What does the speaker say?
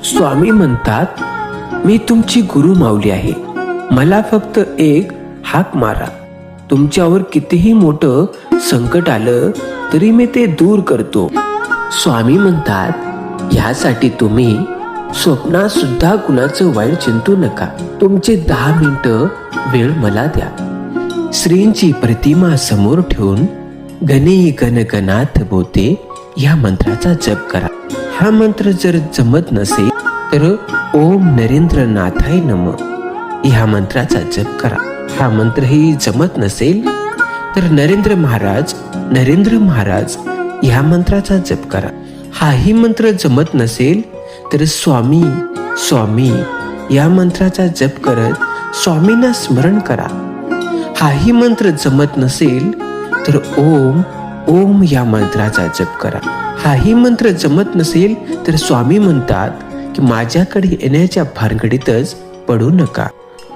स्वामी म्हणतात, मी तुमची गुरु माऊली आहे, मला फक्त एक हाक मारा. तुमच्यावर कितीही मोठं संकट आलं तरी मी ते दूर करतो. स्वामी म्हणतात, यासाठी तुम्ही स्वप्नात सुद्धा कुणाचं वाईट चिंतू नका. तुमचे 10 मिनिटं वेळ मला द्या. श्रींची प्रतिमा समोर ठेवून गणे गणगणात बोते या मंत्राचा जप करा. हा मंत्र जर जमत नसेल तर ओम नरेंद्रनाथाय नमः या मंत्राचा जप करा. हा मंत्रही जमत नसेल तर नरेंद्र महाराज या मंत्राचा जप करा. हाही मंत्र जमत नसेल तर स्वामी स्वामी या मंत्राचा जप करत स्वामींना स्मरण करा. हाही मंत्र जमत नसेल तर ओम ओम या मंत्राचा जप करा. हाही मंत्र जमत नसेल तर स्वामी म्हणतात की माझ्याकडे येण्याच्या भानगडीतच पडू नका.